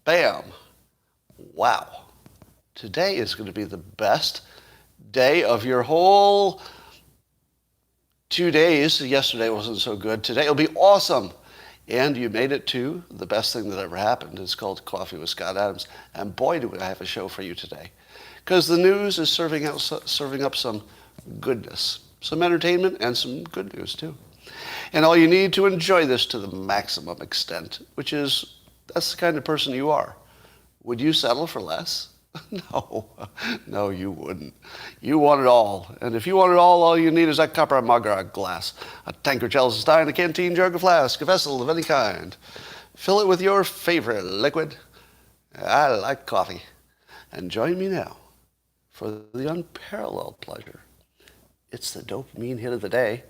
Bam. Wow. Today is going to be the best day of your whole 2 days. Yesterday wasn't so good. Today will be awesome. And you made it to the best thing that ever happened. It's called Coffee with Scott Adams. And boy, do I have a show for you today. Because the news is serving up some goodness, some entertainment, and some good news, too. And all you need to enjoy this to the maximum extent, which is, that's the kind of person you are. Would you settle for less? No, you wouldn't. You want it all. And if you want it all you need is that copper, a mug, or a glass, a tankard, chalice, a stein, a canteen, jug, a flask, a vessel of any kind. Fill it with your favorite liquid. I like coffee. And join me now for the unparalleled pleasure. It's the dopamine hit of the day.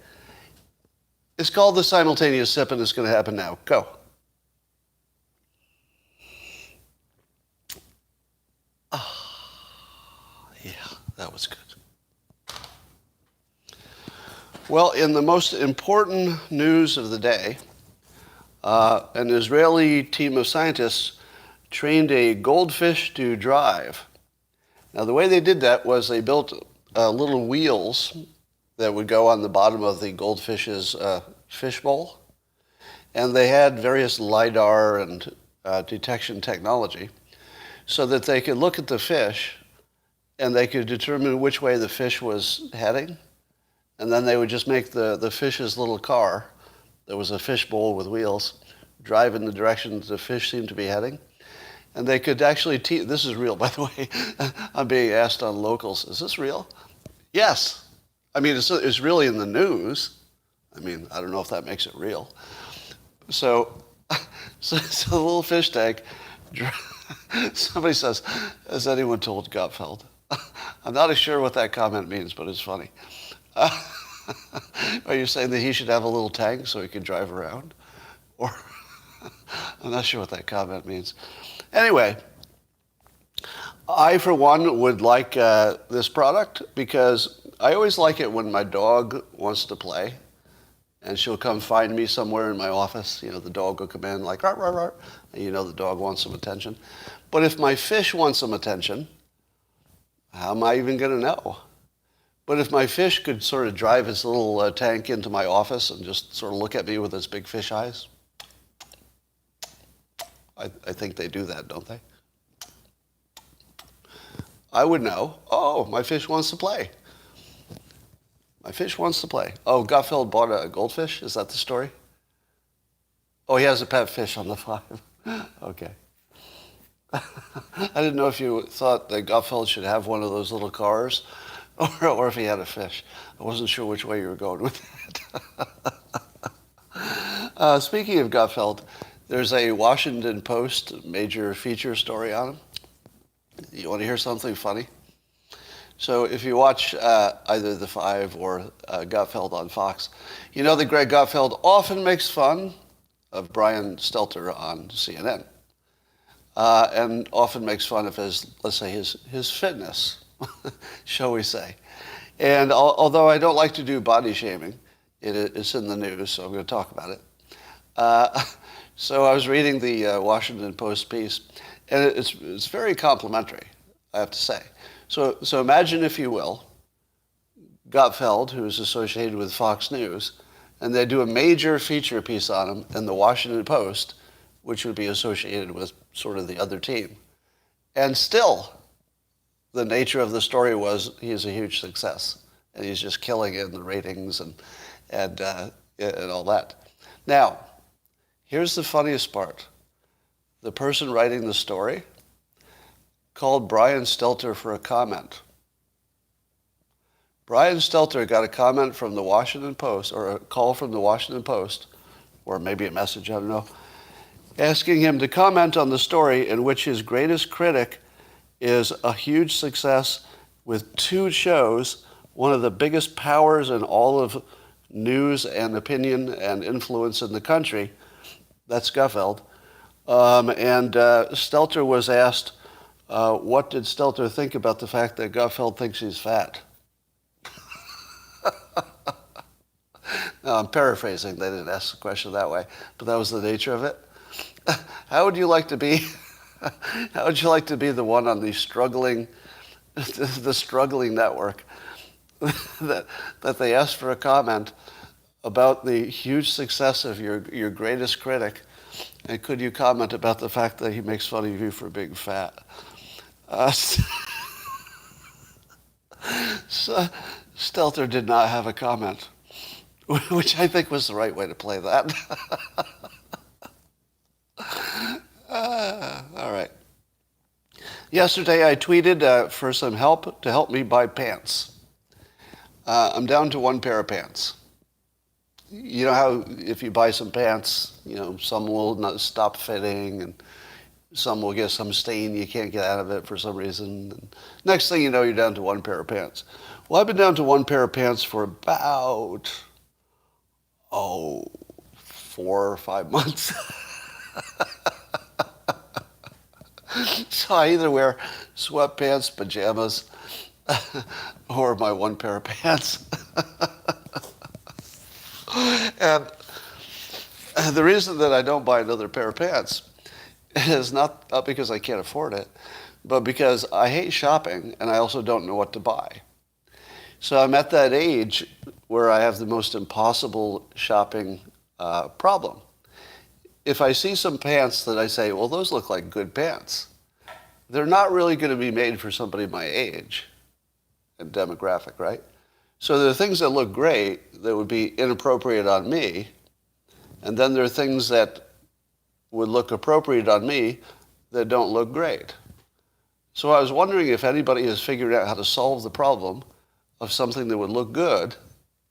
It's called the simultaneous sip, and it's going to happen now. Go. Yeah, that was good. Well, in the most important news of the day, an Israeli team of scientists trained a goldfish to drive. Now, the way they did that was they built little wheels that would go on the bottom of the goldfish's fish bowl, and they had various LiDAR and detection technology so that they could look at the fish and they could determine which way the fish was heading. And then they would just make the fish's little car, there was a fish bowl with wheels, drive in the direction the fish seemed to be heading. And they could actually this is real, by the way. I'm being asked on Locals, is this real? Yes. I mean, it's really in the news. I mean, I don't know if that makes it real. So the little fish tank, somebody says, has anyone told Gutfeld? I'm not sure what that comment means, but it's funny. Are you saying that he should have a little tank so he can drive around? Or I'm not sure what that comment means. Anyway, I, for one, would like this product because I always like it when my dog wants to play and she'll come find me somewhere in my office. You know, the dog will come in like, rawr, rawr, rawr, and you know the dog wants some attention. But if my fish wants some attention, how am I even going to know? But if my fish could sort of drive his little tank into my office and just sort of look at me with his big fish eyes, I think they do that, don't they? I would know, oh, my fish wants to play. My fish wants to play. Oh, Gutfeld bought a goldfish? Is that the story? Oh, he has a pet fish on the 5. Okay. I didn't know if you thought that Gutfeld should have one of those little cars or if he had a fish. I wasn't sure which way you were going with that. Speaking of Gutfeld, there's a Washington Post major feature story on him. You want to hear something funny? So if you watch either The 5 or Gutfeld on Fox, you know that Greg Gutfeld often makes fun of Brian Stelter on CNN. And often makes fun of his, let's say, his fitness, shall we say. And although I don't like to do body shaming, it's in the news, so I'm going to talk about it. So I was reading the Washington Post piece, and it's very complimentary, I have to say. So imagine, if you will, Gutfeld, who is associated with Fox News, and they do a major feature piece on him in the Washington Post, which would be associated with sort of the other team. And still, the nature of the story was he's a huge success, and he's just killing it in the ratings and all that. Now, here's the funniest part. The person writing the story called Brian Stelter for a comment. Brian Stelter got a comment from the Washington Post, or a call from the Washington Post, or maybe a message, I don't know, asking him to comment on the story in which his greatest critic is a huge success with 2 shows, one of the biggest powers in all of news and opinion and influence in the country. That's Gutfeld. And Stelter was asked, what did Stelter think about the fact that Gutfeld thinks he's fat? Now, I'm paraphrasing. They didn't ask the question that way, but that was the nature of it. How would you like to be How would you like to be the one on the struggling network that they asked for a comment about the huge success of your greatest critic, and could you comment about the fact that he makes fun of you for being fat? So Stelter did not have a comment, which I think was the right way to play that. All right. Yesterday I tweeted for some help to help me buy pants. I'm down to one pair of pants. You know how if you buy some pants, some will not stop fitting and some will get some stain you can't get out of it for some reason. And next thing you know, you're down to one pair of pants. Well, I've been down to one pair of pants for about, 4 or 5 months. So I either wear sweatpants, pajamas, or my one pair of pants. And the reason that I don't buy another pair of pants is not because I can't afford it, but because I hate shopping and I also don't know what to buy. So I'm at that age where I have the most impossible shopping problem. If I see some pants that I say, well, those look like good pants, they're not really going to be made for somebody my age and demographic, right? So there are things that look great that would be inappropriate on me, and then there are things that would look appropriate on me that don't look great. So I was wondering if anybody has figured out how to solve the problem of something that would look good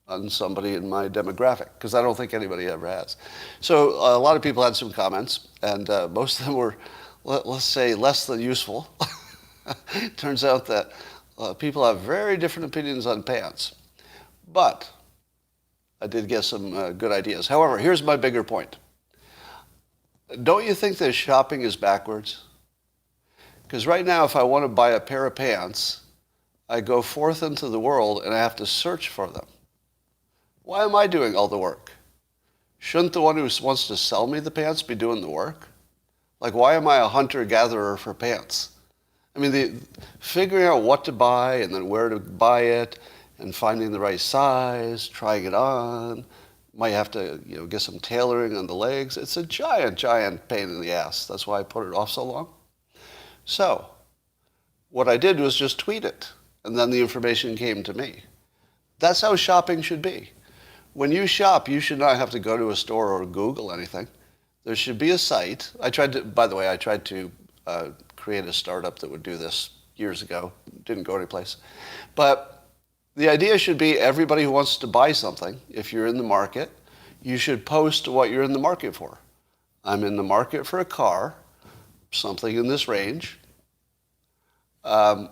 on somebody in my demographic, because I don't think anybody ever has. So a lot of people had some comments, and most of them were, let's say, less than useful. It turns out that people have very different opinions on pants. But I did get some good ideas. However, here's my bigger point. Don't you think that shopping is backwards? Because right now, if I want to buy a pair of pants, I go forth into the world and I have to search for them. Why am I doing all the work? Shouldn't the one who wants to sell me the pants be doing the work? Like, why am I a hunter-gatherer for pants? I mean, figuring out what to buy and then where to buy it and finding the right size, trying it on, might have to get some tailoring on the legs. It's a giant, giant pain in the ass. That's why I put it off so long. So what I did was just tweet it, and then the information came to me. That's how shopping should be. When you shop, you should not have to go to a store or Google anything. There should be a site. By the way, I tried to create a startup that would do this years ago. Didn't go anyplace. But the idea should be everybody who wants to buy something, if you're in the market, you should post what you're in the market for. I'm in the market for a car, something in this range. Oh,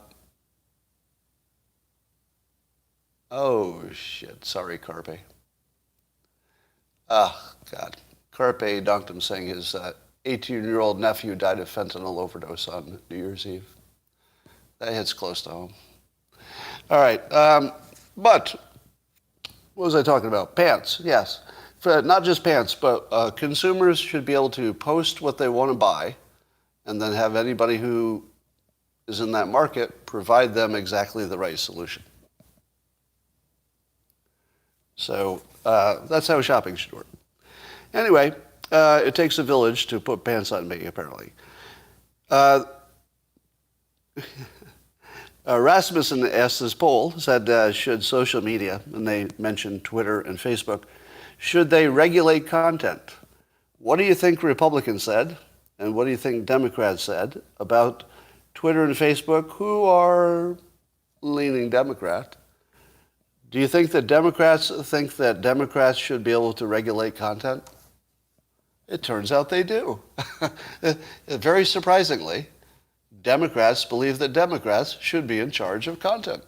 shit. Sorry, Carpe. Oh, God. Carpe Dunctum saying his 18-year-old nephew died of fentanyl overdose on New Year's Eve. That hits close to home. All right. But what was I talking about? Pants, yes. Not just pants, but consumers should be able to post what they want to buy and then have anybody who is in that market provide them exactly the right solution. So that's how shopping should work. Anyway, it takes a village to put pants on me, apparently. Rasmussen asked this poll, said, should social media, and they mentioned Twitter and Facebook, should they regulate content? What do you think Republicans said, and what do you think Democrats said about Twitter and Facebook, who are leaning Democrat? Do you think that Democrats think that Democrats should be able to regulate content? It turns out they do. Very surprisingly, Democrats believe that Democrats should be in charge of content.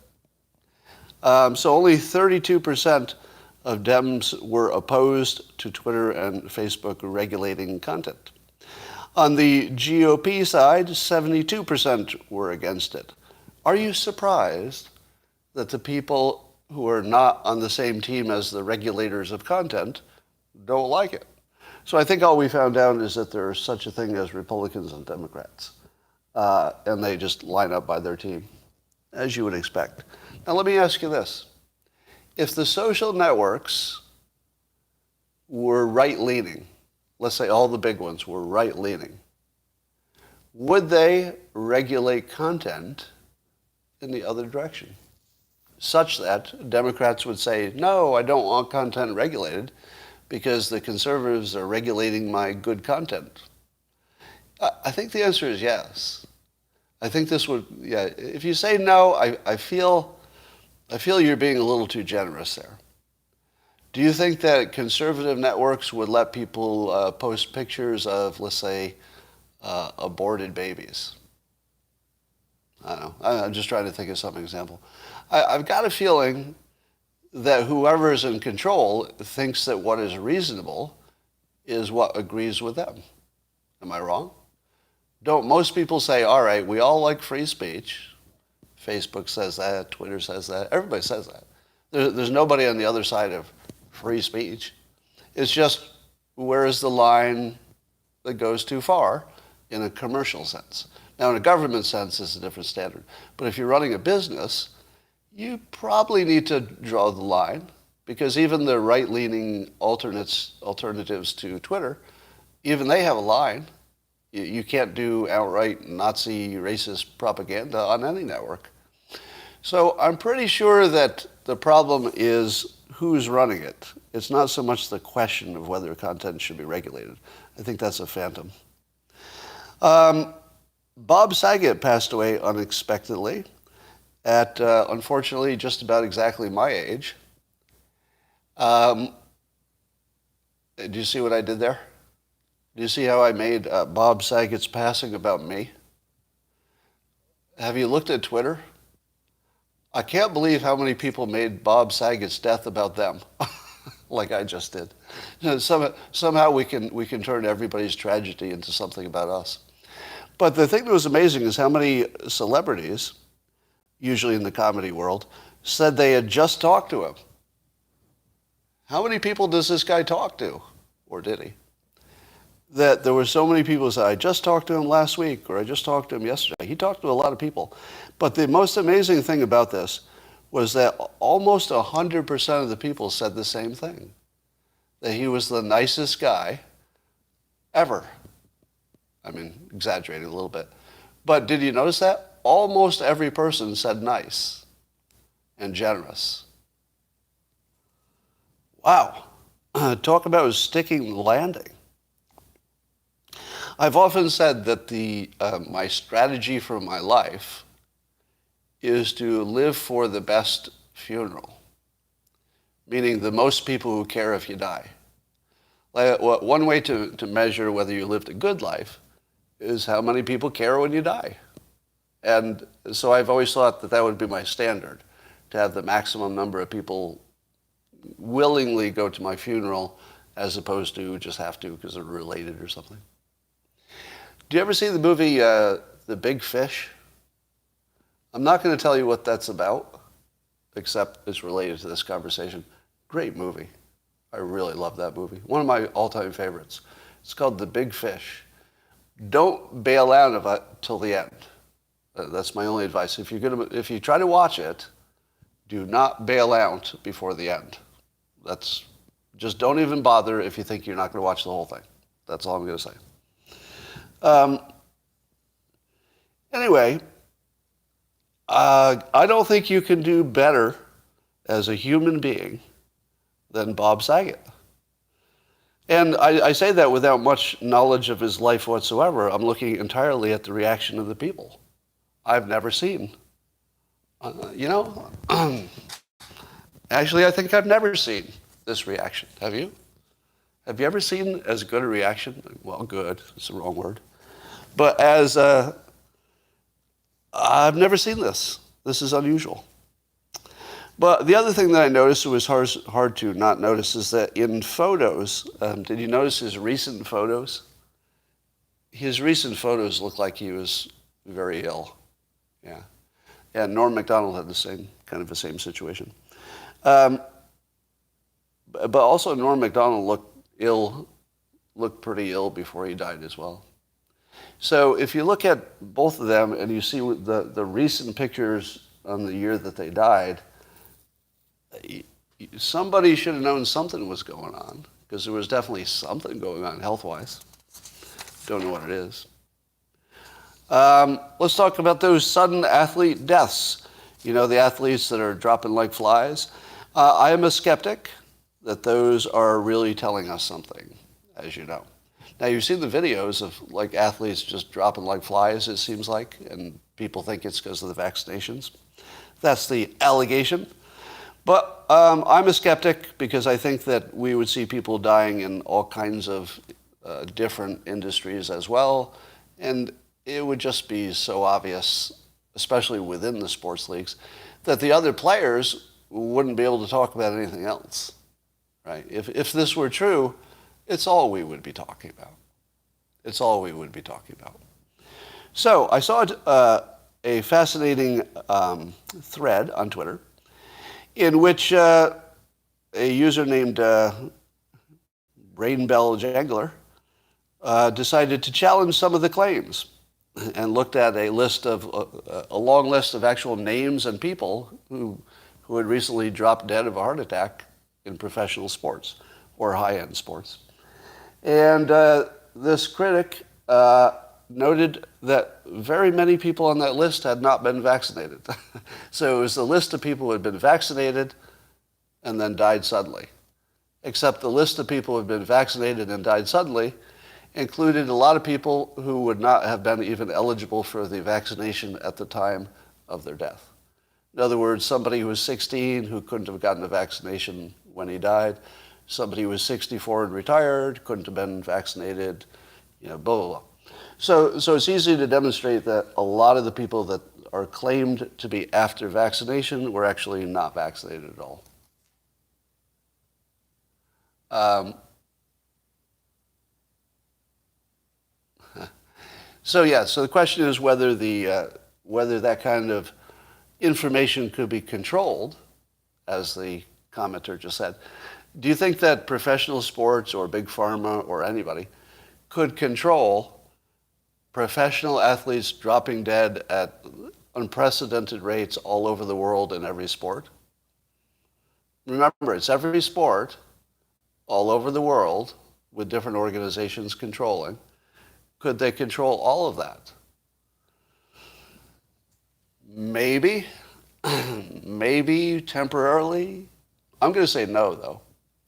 So only 32% of Dems were opposed to Twitter and Facebook regulating content. On the GOP side, 72% were against it. Are you surprised that the people who are not on the same team as the regulators of content don't like it? So I think all we found out is that there's such a thing as Republicans and Democrats. And they just line up by their team, as you would expect. Now let me ask you this. If the social networks were right-leaning, let's say all the big ones were right-leaning, would they regulate content in the other direction? Such that Democrats would say, no, I don't want content regulated because the conservatives are regulating my good content. I think the answer is yes. I think this would, yeah, if you say no, I feel you're being a little too generous there. Do you think that conservative networks would let people post pictures of, let's say, aborted babies? I don't know. I'm just trying to think of some example. I've got a feeling that whoever is in control thinks that what is reasonable is what agrees with them. Am I wrong? Don't most people say, all right, we all like free speech? Facebook says that, Twitter says that, everybody says that. There's nobody on the other side of free speech. It's just, where is the line that goes too far in a commercial sense? Now, in a government sense, it's a different standard. But if you're running a business, you probably need to draw the line, because even the right-leaning alternatives to Twitter, even they have a line. You can't do outright Nazi racist propaganda on any network. So I'm pretty sure that the problem is who's running it. It's not so much the question of whether content should be regulated. I think that's a phantom. Bob Saget passed away unexpectedly at, unfortunately, just about exactly my age. Do you see what I did there? Do you see how I made Bob Saget's passing about me? Have you looked at Twitter? I can't believe how many people made Bob Saget's death about them, like I just did. You know, somehow we can turn everybody's tragedy into something about us. But the thing that was amazing is how many celebrities, usually in the comedy world, said they had just talked to him. How many people does this guy talk to? Or did he? That there were so many people who said, I just talked to him last week, or I just talked to him yesterday. He talked to a lot of people. But the most amazing thing about this was that almost 100% of the people said the same thing, that he was the nicest guy ever. I mean, exaggerating a little bit. But did you notice that? Almost every person said nice and generous. Wow. Talk about sticking the landing. I've often said that my strategy for my life is to live for the best funeral, meaning the most people who care if you die. One way to measure whether you lived a good life is how many people care when you die. And so I've always thought that would be my standard, to have the maximum number of people willingly go to my funeral as opposed to just have to because they're related or something. Do you ever see the movie The Big Fish? I'm not going to tell you what that's about, except it's related to this conversation. Great movie. I really love that movie. One of my all-time favorites. It's called The Big Fish. Don't bail out of it till the end. That's my only advice. If you try to watch it, do not bail out before the end. Just don't even bother if you think you're not going to watch the whole thing. That's all I'm going to say. Anyway, I don't think you can do better as a human being than Bob Saget. And I say that without much knowledge of his life whatsoever. I'm looking entirely at the reaction of the people. I've never seen. Actually, I think I've never seen this reaction. Have you? Have you ever seen as good a reaction? Well, good, it's the wrong word. But I've never seen this. This is unusual. But the other thing that I noticed, it was hard to not notice, is that in photos, did you notice his recent photos? His recent photos look like he was very ill. Yeah. And Norm Macdonald had the same situation. But also Norm Macdonald looked ill looked pretty ill before he died as well. So if you look at both of them and you see the recent pictures on the year that they died, somebody should have known something was going on, because there was definitely something going on health-wise. Don't know what it is. Let's talk about those sudden athlete deaths. You know, the athletes that are dropping like flies. I am a skeptic that those are really telling us something, as you know. Now, you've seen the videos of like athletes just dropping like flies, it seems like, and people think it's because of the vaccinations. That's the allegation. But I'm a skeptic because I think that we would see people dying in all kinds of different industries as well. And it would just be so obvious, especially within the sports leagues, that the other players wouldn't be able to talk about anything else, right? If this were true, it's all we would be talking about. It's all we would be talking about. So I saw a fascinating thread on Twitter in which a user named Rainbell Jangler decided to challenge some of the claims and looked at a long list of actual names and people who had recently dropped dead of a heart attack in professional sports or high-end sports. And this critic noted that very many people on that list had not been vaccinated. So it was the list of people who had been vaccinated and then died suddenly. Except the list of people who had been vaccinated and died suddenly included a lot of people who would not have been even eligible for the vaccination at the time of their death. In other words, somebody who was 16 who couldn't have gotten the vaccination when he died, somebody who was 64 and retired, couldn't have been vaccinated, blah, blah, blah. So it's easy to demonstrate that a lot of the people that are claimed to be after vaccination were actually not vaccinated at all. So the question is whether that kind of information could be controlled, as the commenter just said. Do you think that professional sports or big pharma or anybody could control professional athletes dropping dead at unprecedented rates all over the world in every sport? Remember, it's every sport all over the world with different organizations controlling. Could they control all of that? Maybe. Maybe temporarily. I'm going to say no, though.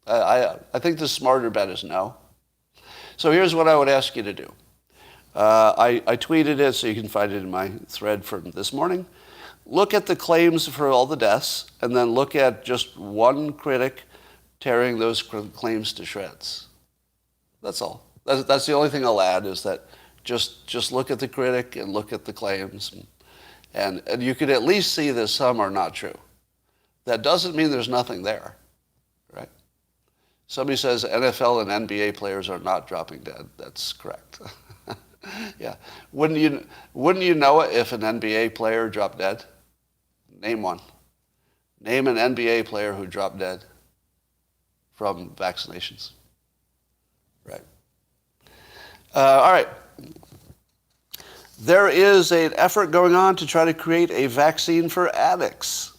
I think the smarter bet is no. So here's what I would ask you to do. I tweeted it, so you can find it in my thread from this morning. Look at the claims for all the deaths, and then look at just one critic tearing those claims to shreds. That's all. That's the only thing I'll add, is that just look at the critic and look at the claims. And you could at least see that some are not true. That doesn't mean there's nothing there, right? Somebody says NFL and NBA players are not dropping dead. That's correct. Yeah. Wouldn't you know it if an NBA player dropped dead? Name one. Name an NBA player who dropped dead from vaccinations. Right. All right. There is an effort going on to try to create a vaccine for addicts.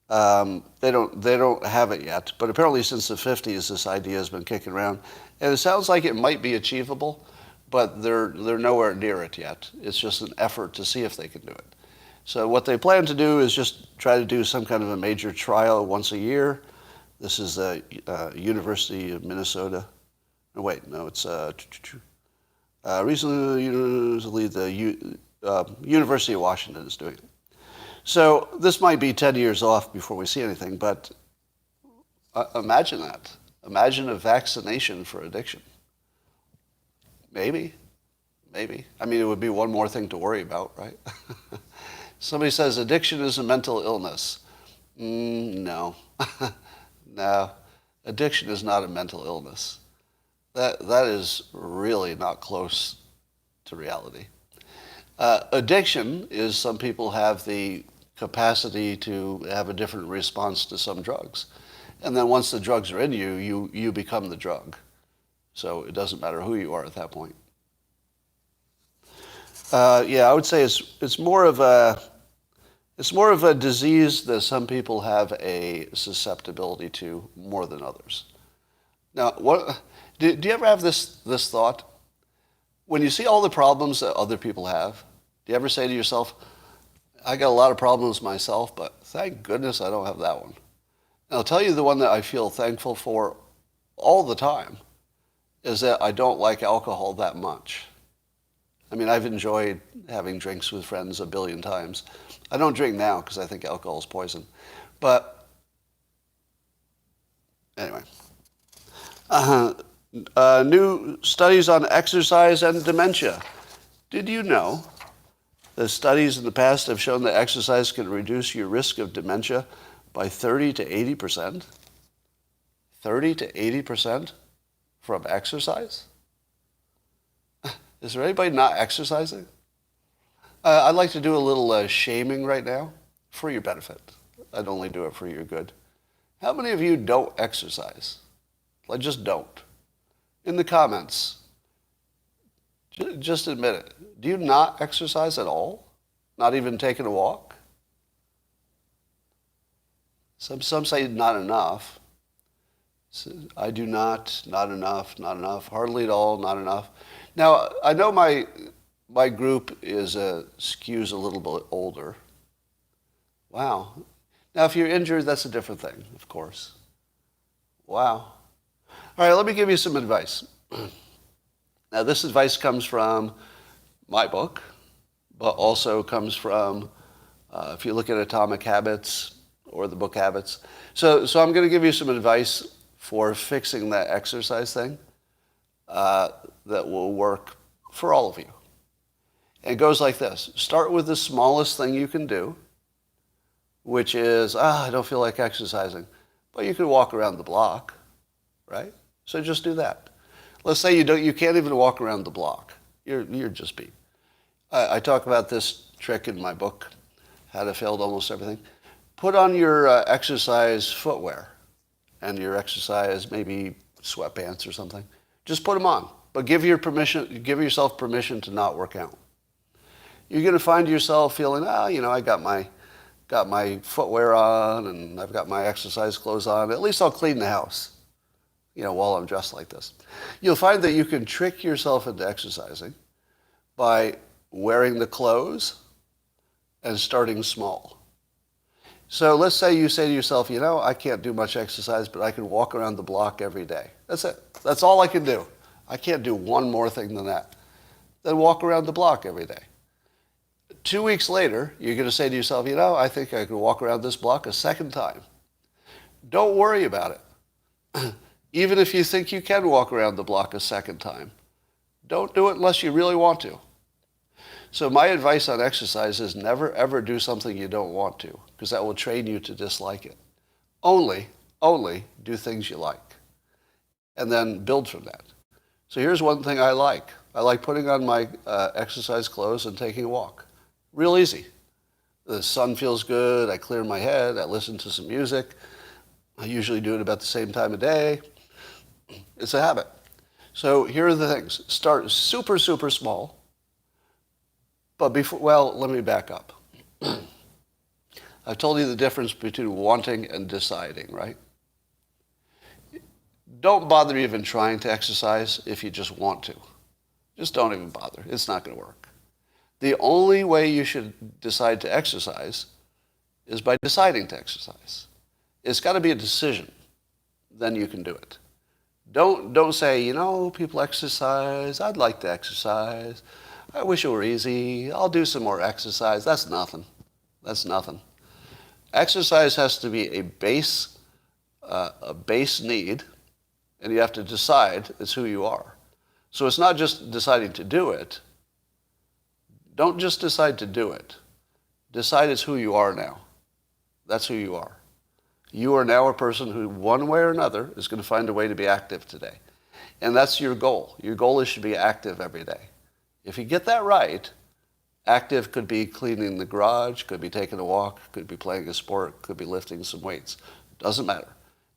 They don't have it yet, but apparently since the 50s, this idea has been kicking around, and it sounds like it might be achievable, but they're nowhere near it yet. It's just an effort to see if they can do it. So what they plan to do is just try to do some kind of a major trial once a year. This is the University of Minnesota. No, wait, no, it's recently the University of Washington is doing it. So this might be 10 years off before we see anything, but imagine that. Imagine a vaccination for addiction. Maybe. I mean, it would be one more thing to worry about, right? Somebody says addiction is a mental illness. No. No. Addiction is not a mental illness. That is really not close to reality. Addiction is some people have the capacity to have a different response to some drugs. And then once the drugs are in you become the drug. So it doesn't matter who you are at that point. I would say it's more of a disease that some people have a susceptibility to more than others. Now, do you ever have this thought? When you see all the problems that other people have, do you ever say to yourself, I got a lot of problems myself, but thank goodness I don't have that one. And I'll tell you the one that I feel thankful for all the time is that I don't like alcohol that much. I mean, I've enjoyed having drinks with friends a billion times. I don't drink now because I think alcohol is poison. But anyway, new studies on exercise and dementia. Did you know that studies in the past have shown that exercise can reduce your risk of dementia by 30 to 80%? 30 to 80% from exercise? Is there anybody not exercising? I'd like to do a little shaming right now for your benefit. I'd only do it for your good. How many of you don't exercise? Like, just don't. In the comments, just admit it. Do you not exercise at all? Not even taking a walk? Some say not enough. I do not enough, hardly at all, not enough. Now, I know my group skews a little bit older. Wow. Now, if you're injured, that's a different thing, of course. Wow. All right, let me give you some advice. Now, this advice comes from my book, but also comes from, if you look at Atomic Habits or the book Habits. So I'm going to give you some advice for fixing that exercise thing that will work for all of you. And it goes like this. Start with the smallest thing you can do, which is, I don't feel like exercising. But you can walk around the block, right? So just do that. Let's say you can't even walk around the block. You're just beat. I talk about this trick in my book, How to Fail at Almost Everything. Put on your exercise footwear and your exercise, maybe sweatpants or something. Just put them on, but give yourself permission to not work out. You're going to find yourself feeling, I got my footwear on and I've got my exercise clothes on. At least I'll clean the house, while I'm dressed like this. You'll find that you can trick yourself into exercising by wearing the clothes and starting small. So let's say you say to yourself, I can't do much exercise, but I can walk around the block every day. That's it. That's all I can do. I can't do one more thing than that. Then walk around the block every day. 2 weeks later, you're going to say to yourself, I think I can walk around this block a second time. Don't worry about it. Even if you think you can walk around the block a second time, don't do it unless you really want to. So my advice on exercise is never, ever do something you don't want to, because that will train you to dislike it. Only do things you like, and then build from that. So here's one thing I like. I like putting on my exercise clothes and taking a walk. Real easy. The sun feels good. I clear my head. I listen to some music. I usually do it about the same time of day. It's a habit. So here are the things. Start super, super small. But let me back up. I've told you the difference between wanting and deciding, right? Don't bother even trying to exercise if you just want to. Just don't even bother. It's not going to work. The only way you should decide to exercise is by deciding to exercise. It's got to be a decision. Then you can do it. Don't say, people exercise. I'd like to exercise. I wish it were easy. I'll do some more exercise. That's nothing. Exercise has to be a base need, and you have to decide it's who you are. So it's not just deciding to do it. Don't just decide to do it. Decide it's who you are now. That's who you are. You are now a person who, one way or another, is going to find a way to be active today. And that's your goal. Your goal is to be active every day. If you get that right, active could be cleaning the garage, could be taking a walk, could be playing a sport, could be lifting some weights. Doesn't matter.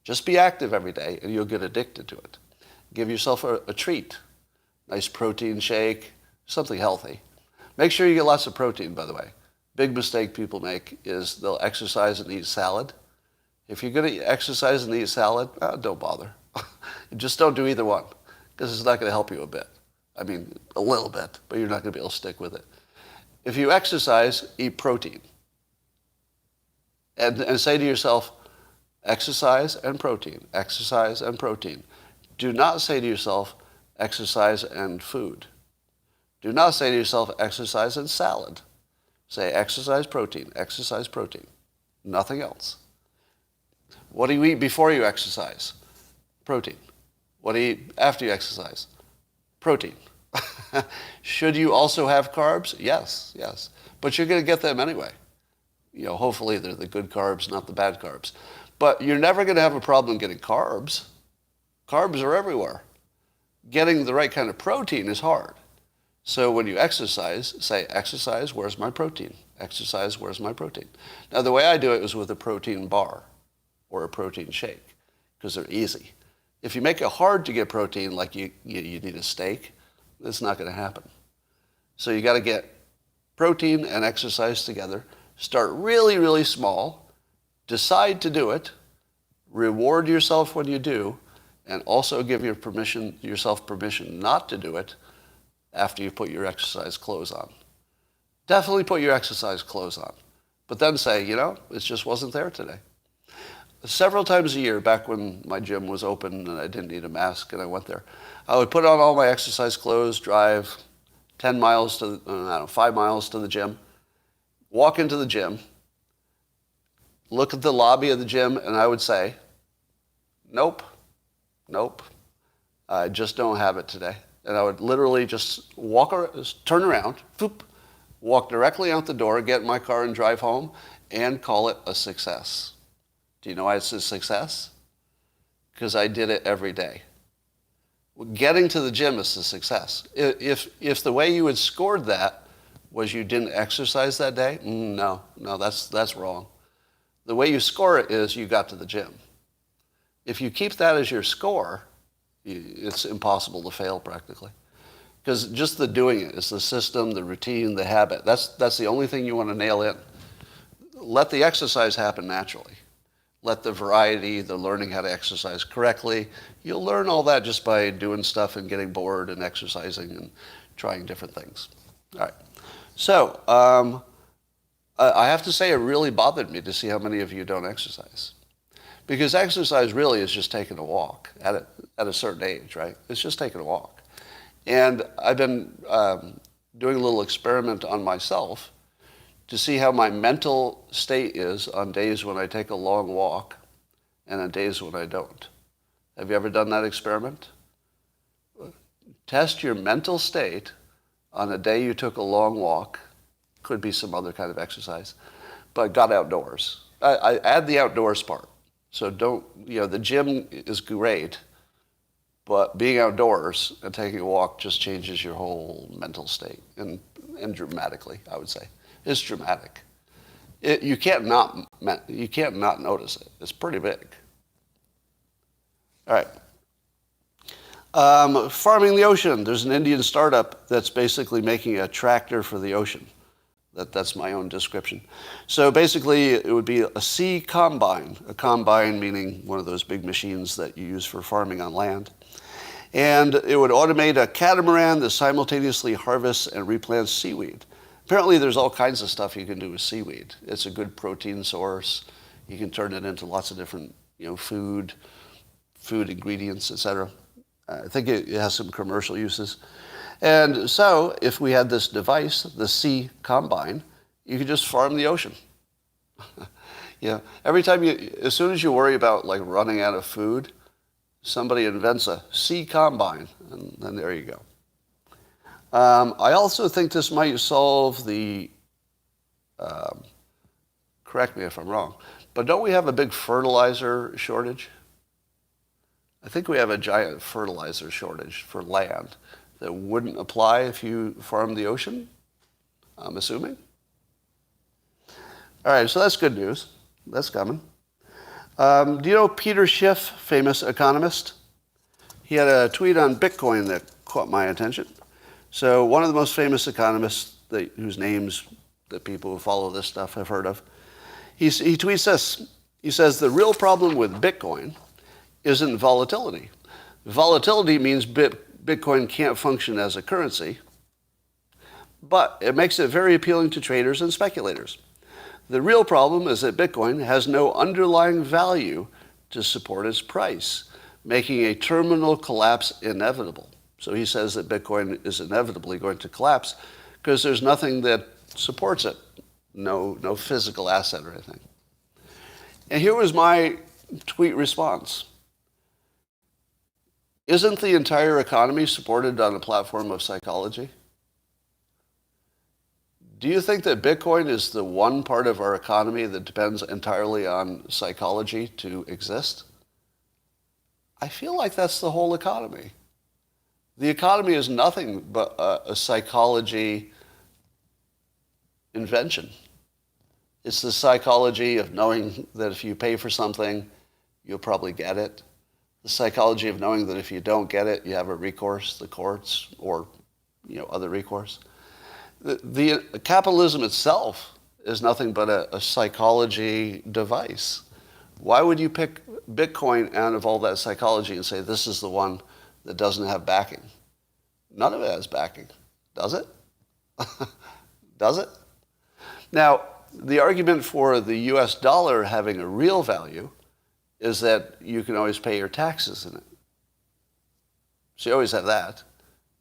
Just be active every day and you'll get addicted to it. Give yourself a treat. Nice protein shake, something healthy. Make sure you get lots of protein, by the way. Big mistake people make is they'll exercise and eat salad. If you're going to exercise and eat salad, don't bother. Just don't do either one, because it's not going to help you a bit. I mean, a little bit, but you're not going to be able to stick with it. If you exercise, eat protein. And say to yourself, exercise and protein, exercise and protein. Do not say to yourself, exercise and food. Do not say to yourself, exercise and salad. Say exercise, protein, exercise, protein. Nothing else. What do you eat before you exercise? Protein. What do you eat after you exercise? Protein. Should you also have carbs? Yes, yes. But you're going to get them anyway. Hopefully they're the good carbs, not the bad carbs. But you're never going to have a problem getting carbs. Carbs are everywhere. Getting the right kind of protein is hard. So when you exercise, say, exercise, where's my protein? Exercise, where's my protein? Now, the way I do it is with a protein bar or a protein shake, because they're easy. If you make it hard to get protein, like you need a steak, it's not going to happen. So you got to get protein and exercise together. Start really, really small. Decide to do it. Reward yourself when you do. And also give yourself permission not to do it after you put your exercise clothes on. Definitely put your exercise clothes on. But then say, it just wasn't there today. Several times a year, back when my gym was open and I didn't need a mask and I went there, I would put on all my exercise clothes, drive 5 miles to the gym, walk into the gym, look at the lobby of the gym, and I would say, nope, I just don't have it today. And I would literally just turn around, walk directly out the door, get in my car and drive home, and call it a success. Do you know why it's a success? Because I did it every day. Getting to the gym is a success. If the way you had scored that was you didn't exercise that day, no, that's wrong. The way you score it is you got to the gym. If you keep that as your score, it's impossible to fail practically. Because just the doing it is the system, the routine, the habit. That's the only thing you want to nail in. Let the exercise happen naturally. Let the variety, the learning how to exercise correctly. You'll learn all that just by doing stuff and getting bored and exercising and trying different things. All right. So I have to say it really bothered me to see how many of you don't exercise. Because exercise really is just taking a walk at a certain age, right? It's just taking a walk. And I've been doing a little experiment on myself to see how my mental state is on days when I take a long walk and on days when I don't. Have you ever done that experiment? Test your mental state on a day you took a long walk, could be some other kind of exercise, but got outdoors. I add the outdoors part. So the gym is great, but being outdoors and taking a walk just changes your whole mental state, and dramatically, I would say. It's dramatic. You can't not notice it. It's pretty big. All right. Farming the ocean. There's an Indian startup that's basically making a tractor for the ocean. That's my own description. So basically, it would be a sea combine. A combine meaning one of those big machines that you use for farming on land. And it would automate a catamaran that simultaneously harvests and replants seaweed. Apparently, there's all kinds of stuff you can do with seaweed. It's a good protein source. You can turn it into lots of different, food ingredients, etc. I think it has some commercial uses. And so, if we had this device, the sea combine, you could just farm the ocean. Every time as soon as you worry about running out of food, somebody invents a sea combine, and then there you go. I also think this might solve the, correct me if I'm wrong, but don't we have a big fertilizer shortage? I think we have a giant fertilizer shortage for land that wouldn't apply if you farmed the ocean, I'm assuming. All right, so that's good news. That's coming. Do you know Peter Schiff, famous economist? he had a tweet on Bitcoin that caught my attention. So one of the most famous economists whose names that people who follow this stuff have heard of, he tweets this. He says, the real problem with Bitcoin isn't volatility. Volatility means Bitcoin can't function as a currency, but it makes it very appealing to traders and speculators. The real problem is that Bitcoin has no underlying value to support its price, making a terminal collapse inevitable. So he says that Bitcoin is inevitably going to collapse because there's nothing that supports it, no physical asset or anything. And here was my tweet response. Isn't the entire economy supported on a platform of psychology? Do you think that Bitcoin is the one part of our economy that depends entirely on psychology to exist? I feel like that's the whole economy. The economy is nothing but a psychology invention. It's the psychology of knowing that if you pay for something, you'll probably get it. The psychology of knowing that if you don't get it, you have a recourse, the courts, or other recourse. The capitalism itself is nothing but a psychology device. Why would you pick Bitcoin out of all that psychology and say this is the one that doesn't have backing? None of it has backing. Does it? Does it? Now, the argument for the US dollar having a real value is that you can always pay your taxes in it. So you always have that.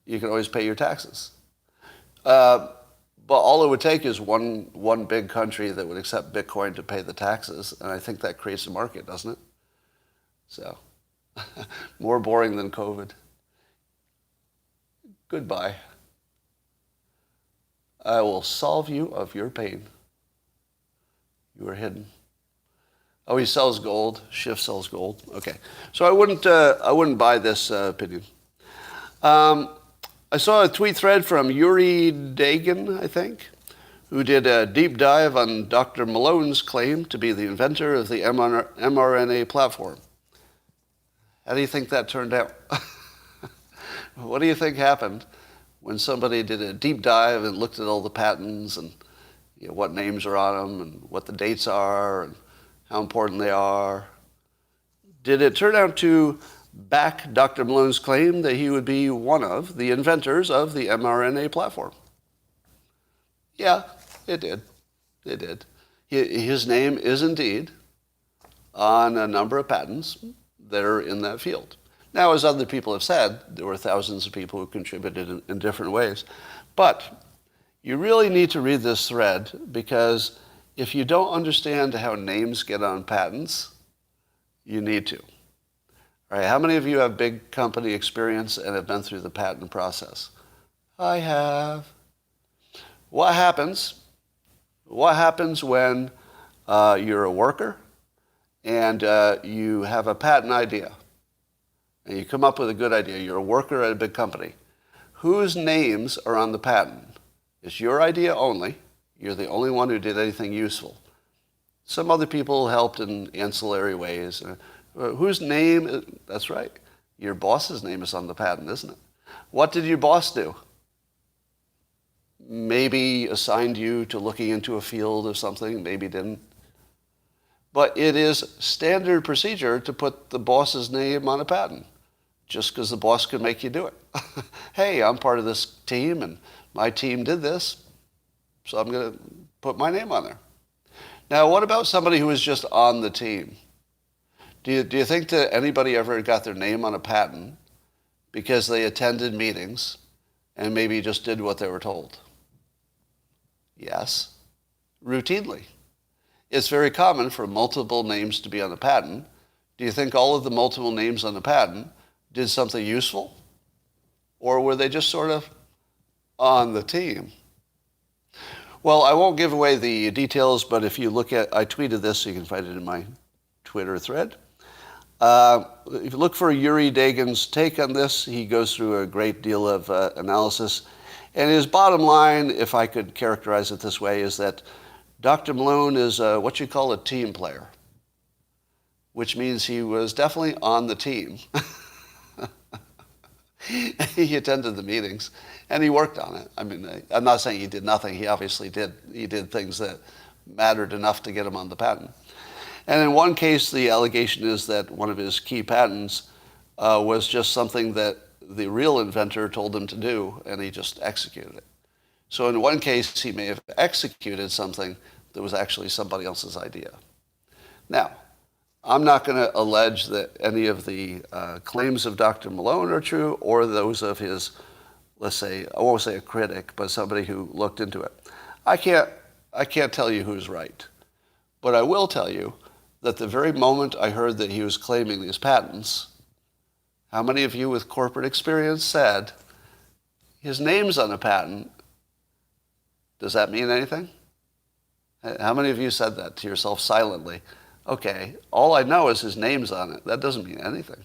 You can always pay your taxes. But all it would take is one big country that would accept Bitcoin to pay the taxes, and I think that creates a market, doesn't it? So, more boring than COVID. Goodbye. I will solve you of your pain. You are hidden. Oh, he sells gold. Schiff sells gold. Okay, so I wouldn't buy this opinion. I saw a tweet thread from Yuri Deigin, I think, who did a deep dive on Dr. Malone's claim to be the inventor of the mRNA platform. How do you think that turned out? What do you think happened when somebody did a deep dive and looked at all the patents and what names are on them and what the dates are and how important they are? Did it turn out to back Dr. Malone's claim that he would be one of the inventors of the mRNA platform? Yeah, it did. It did. His name is indeed on a number of patents that are in that field. Now, as other people have said, there were thousands of people who contributed in different ways. But you really need to read this thread, because if you don't understand how names get on patents, you need to. All right, how many of you have big company experience and have been through the patent process? I have. What happens? What happens when you're a worker and you have a patent idea and you come up with a good idea? You're a worker at a big company. Whose names are on the patent? It's your idea only. You're the only one who did anything useful. Some other people helped in ancillary ways. Whose name? That's right. Your boss's name is on the patent, isn't it? What did your boss do? Maybe assigned you to looking into a field or something, maybe didn't. But it is standard procedure to put the boss's name on a patent, just because the boss could make you do it. Hey, I'm part of this team, and my team did this, so I'm going to put my name on there. Now, what about somebody who was just on the team? Do you think that anybody ever got their name on a patent because they attended meetings and maybe just did what they were told? Yes, routinely. It's very common for multiple names to be on a patent. Do you think all of the multiple names on the patent did something useful? Or were they just sort of on the team? Well, I won't give away the details, but if you look at, I tweeted this, so you can find it in my Twitter thread. If you look for Yuri Deigin's take on this, he goes through a great deal of analysis. And his bottom line, if I could characterize it this way, is that Dr. Malone is what you call a team player, which means he was definitely on the team. He attended the meetings, and he worked on it. I mean, I'm not saying he did nothing. He obviously did. He did things that mattered enough to get him on the patent. And in one case, the allegation is that one of his key patents was just something that the real inventor told him to do, and he just executed it. So in one case, he may have executed something that was actually somebody else's idea. Now, I'm not going to allege that any of the claims of Dr. Malone are true, or those of his, let's say, I won't say a critic, but somebody who looked into it. I can't tell you who's right. But I will tell you that the very moment I heard that he was claiming these patents, how many of you with corporate experience said, his name's on a patent, does that mean anything? How many of you said that to yourself silently? Okay, all I know is his name's on it. That doesn't mean anything.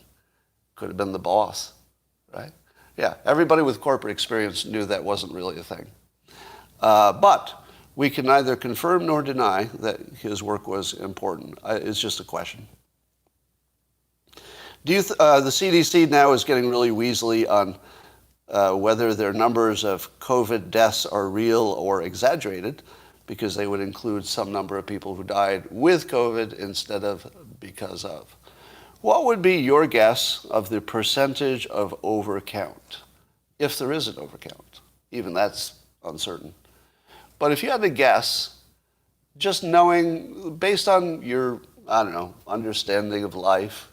Could have been the boss, right? Yeah, everybody with corporate experience knew that wasn't really a thing. But we can neither confirm nor deny that his work was important. It's just a question. The CDC now is getting really weaselly on whether their numbers of COVID deaths are real or exaggerated, because they would include some number of people who died with COVID instead of because of. What would be your guess of the percentage of overcount, if there is an overcount? Even that's uncertain. But if you had to guess, just knowing, based on your, understanding of life,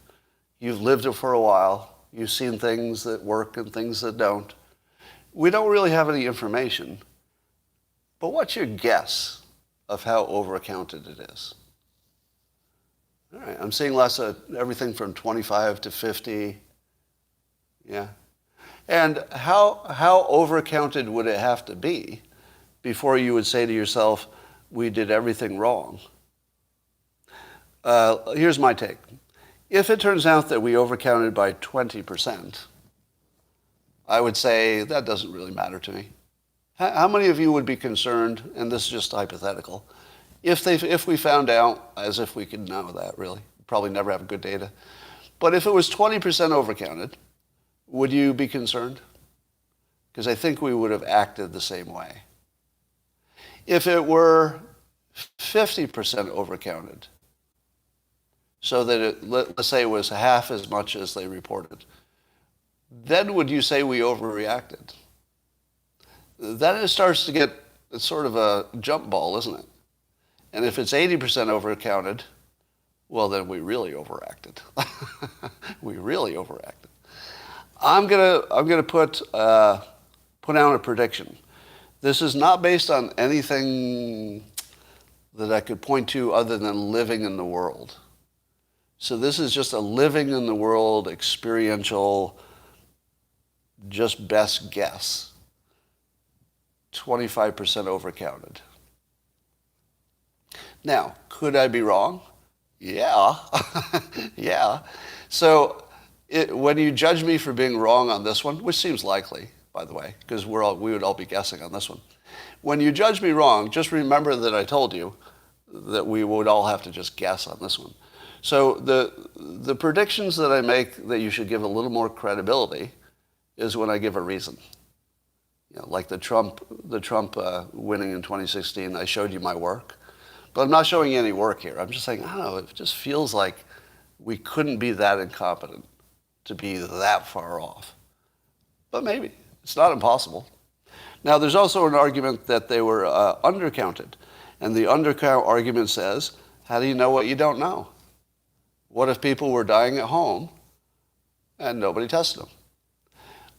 you've lived it for a while, you've seen things that work and things that don't. We don't really have any information. But what's your guess of how overcounted it is? All right, I'm seeing lots of everything from 25 to 50. Yeah. And how overcounted would it have to be before you would say to yourself, we did everything wrong? Here's my take. If it turns out that we overcounted by 20%, I would say that doesn't really matter to me. How many of you would be concerned, and this is just hypothetical, if we found out, as if we could know that really, probably never have good data, but if it was 20% overcounted, would you be concerned? Because I think we would have acted the same way. If it were 50% overcounted, so that let's say it was half as much as they reported, then would you say we overreacted? Then it starts to get sort of a jump ball, isn't it? And if it's 80% overcounted, well, then we really overacted. We really overacted. I'm gonna put out a prediction. This is not based on anything that I could point to other than living in the world. So this is just a living in the world, experiential, just best guess. 25% overcounted. Now, could I be wrong? Yeah. Yeah. So when you judge me for being wrong on this one, which seems likely, by the way, because we would all be guessing on this one. When you judge me wrong, just remember that I told you that we would all have to just guess on this one. So the predictions that I make that you should give a little more credibility is when I give a reason. Like the Trump winning in 2016, I showed you my work. But I'm not showing you any work here. I'm just saying, I don't know, it just feels like we couldn't be that incompetent to be that far off. But maybe. It's not impossible. Now, there's also an argument that they were undercounted. And the undercount argument says, how do you know what you don't know? What if people were dying at home and nobody tested them?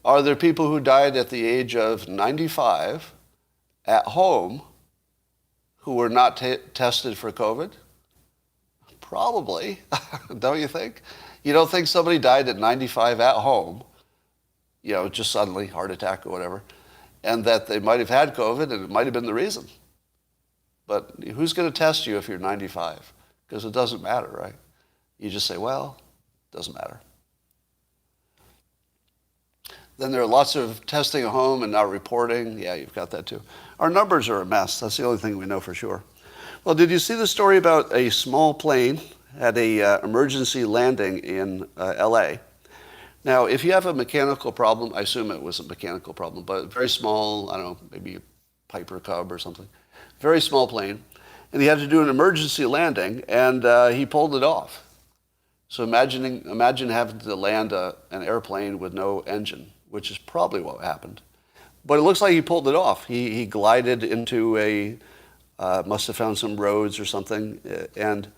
Are there people who died at the age of 95 at home who were not tested for COVID? Probably, don't you think? You don't think somebody died at 95 at home, just suddenly, heart attack or whatever, and that they might have had COVID and it might have been the reason. But who's going to test you if you're 95? Because it doesn't matter, right? You just say, well, it doesn't matter. Then there are lots of testing at home and not reporting. Yeah, you've got that too. Our numbers are a mess. That's the only thing we know for sure. Well, did you see the story about a small plane had a emergency landing in LA Now, if you have a mechanical problem, I assume it was a mechanical problem, but very small, I don't know, maybe a Piper Cub or something, very small plane, and he had to do an emergency landing, and he pulled it off. So imagine having to land an airplane with no engine, which is probably what happened. But it looks like he pulled it off. He glided into must have found some roads or something. And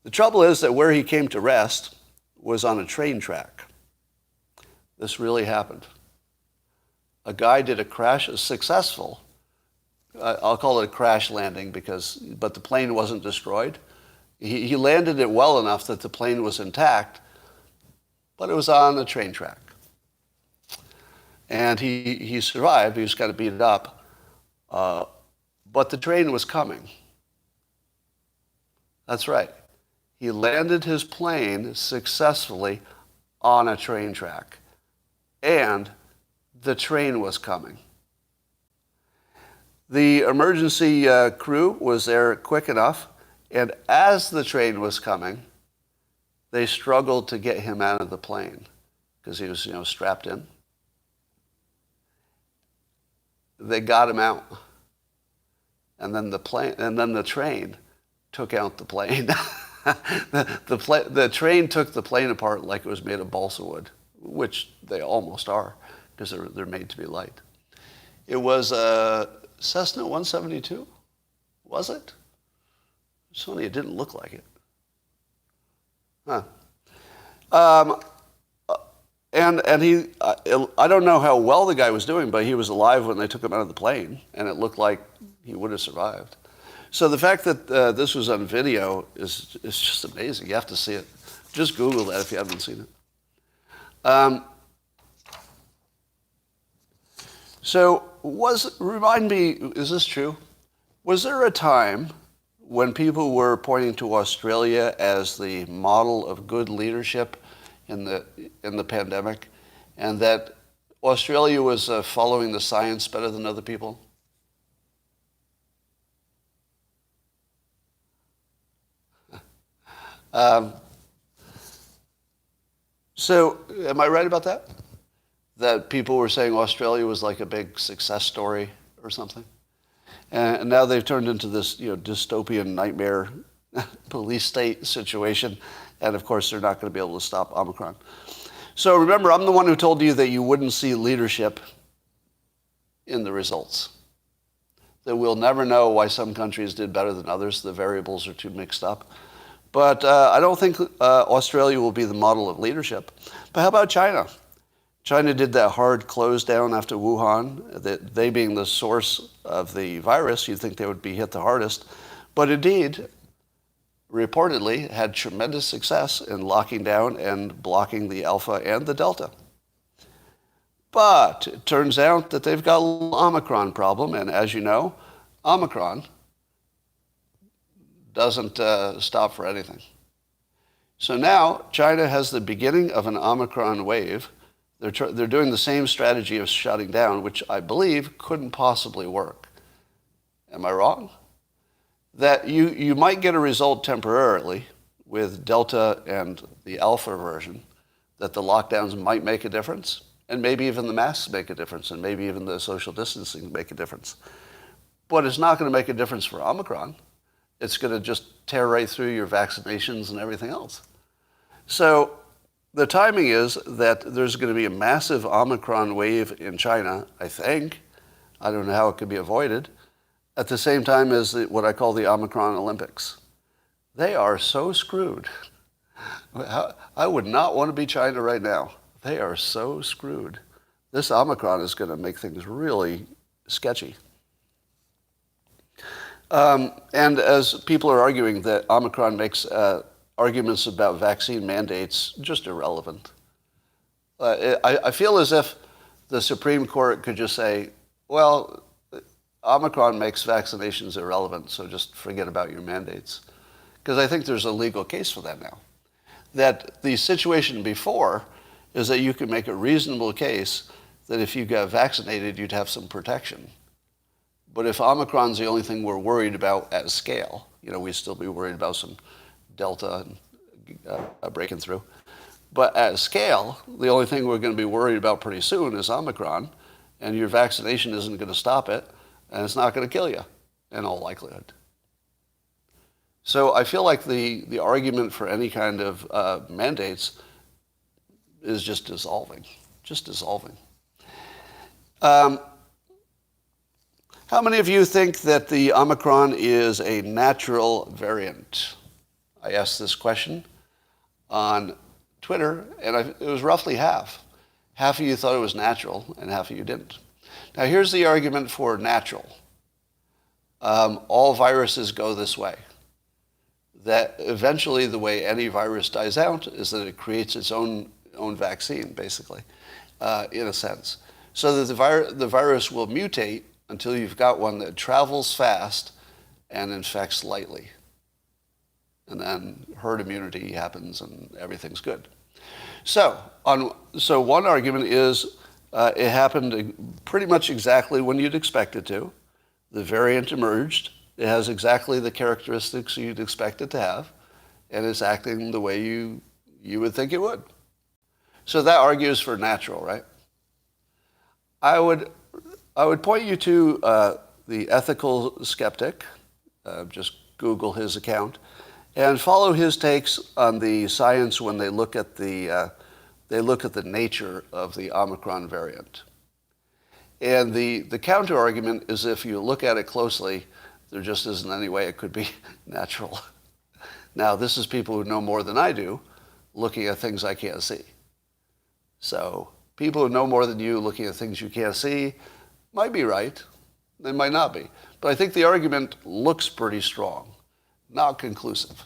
the trouble is that where he came to rest was on a train track. This really happened. A guy did a successful, I'll call it a crash landing but the plane wasn't destroyed. He landed it well enough that the plane was intact, but it was on a train track. And he survived. He was kind of beat up. But the train was coming. That's right. He landed his plane successfully on a train track. And the train was coming. The emergency crew was there quick enough. And as the train was coming, they struggled to get him out of the plane because he was, strapped in. They got him out. And then the train took out the plane. The train took the plane apart like it was made of balsa wood, which they almost are because they're made to be light. It was a Cessna 172, was it? It's funny, it didn't look like it. Huh. And he, I don't know how well the guy was doing, but he was alive when they took him out of the plane, and it looked like he would have survived. So the fact that this was on video is just amazing. You have to see it. Just Google that if you haven't seen it. So remind me, is this true? Was there a time when people were pointing to Australia as the model of good leadership in the pandemic, and that Australia was following the science better than other people? So am I right about that? That people were saying Australia was like a big success story or something? And now they've turned into this, dystopian nightmare police state situation. And of course, they're not going to be able to stop Omicron. So remember, I'm the one who told you that you wouldn't see leadership in the results. That we'll never know why some countries did better than others. The variables are too mixed up. But I don't think Australia will be the model of leadership. But how about China? China did that hard close down after Wuhan. They being the source of the virus, you'd think they would be hit the hardest. But indeed, reportedly had tremendous success in locking down and blocking the Alpha and the Delta. But it turns out that they've got a little Omicron problem, and as you know, Omicron doesn't stop for anything. So now China has the beginning of an Omicron wave. They're doing the same strategy of shutting down, which I believe couldn't possibly work. Am I wrong? That you might get a result temporarily with Delta and the Alpha version, that the lockdowns might make a difference, and maybe even the masks make a difference, and maybe even the social distancing make a difference. But it's not going to make a difference for Omicron. It's going to just tear right through your vaccinations and everything else. So the timing is that there's going to be a massive Omicron wave in China, I think. I don't know how it could be avoided. At the same time as what I call the Omicron Olympics. They are so screwed. I would not want to be China right now. They are so screwed. This Omicron is going to make things really sketchy. And as people are arguing that Omicron makes arguments about vaccine mandates just irrelevant. I feel as if the Supreme Court could just say, well, Omicron makes vaccinations irrelevant, so just forget about your mandates. Because I think there's a legal case for that now. That the situation before is that you could make a reasonable case that if you got vaccinated, you'd have some protection. But if Omicron's the only thing we're worried about at scale, we'd still be worried about some Delta breaking through. But at scale, the only thing we're going to be worried about pretty soon is Omicron, and your vaccination isn't going to stop it, and it's not going to kill you, in all likelihood. So I feel like the argument for any kind of mandates is just dissolving. How many of you think that the Omicron is a natural variant? I asked this question on Twitter, and it was roughly half. Half of you thought it was natural, and half of you didn't. Now, here's the argument for natural. All viruses go this way. That eventually the way any virus dies out is that it creates its own vaccine, basically, in a sense. So that the virus will mutate until you've got one that travels fast and infects lightly. And then herd immunity happens and everything's good. So one argument is it happened pretty much exactly when you'd expect it to. The variant emerged. It has exactly the characteristics you'd expect it to have, and it's acting the way you would think it would. So that argues for natural, right? I would point you to the ethical skeptic. Just Google his account and follow his takes on the science when they look at the nature of the Omicron variant. And the counter argument is if you look at it closely, there just isn't any way it could be natural. Now, this is people who know more than I do, looking at things I can't see. So people who know more than you looking at things you can't see might be right. They might not be. But I think the argument looks pretty strong, not conclusive.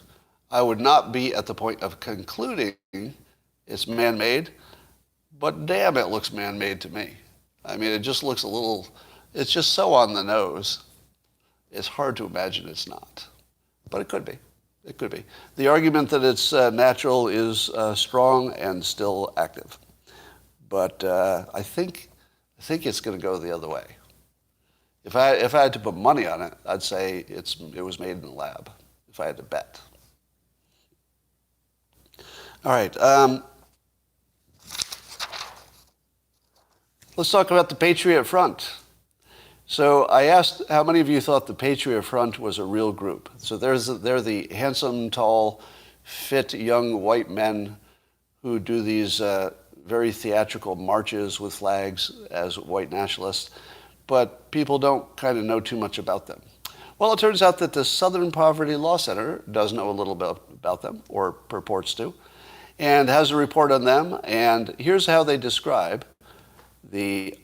I would not be at the point of concluding it's man-made, but damn, it looks man-made to me. I mean, it just looks it's just so on the nose. It's hard to imagine it's not. But it could be. It could be. The argument that it's natural is strong and still active. But I think it's going to go the other way. If I had to put money on it, I'd say it was made in the lab, if I had to bet. All right. Let's talk about the Patriot Front. So I asked how many of you thought the Patriot Front was a real group. So they're the handsome, tall, fit, young white men who do these very theatrical marches with flags as white nationalists, but people don't kind of know too much about them. Well, it turns out that the Southern Poverty Law Center does know a little bit about them, or purports to, and has a report on them. And here's how they describe the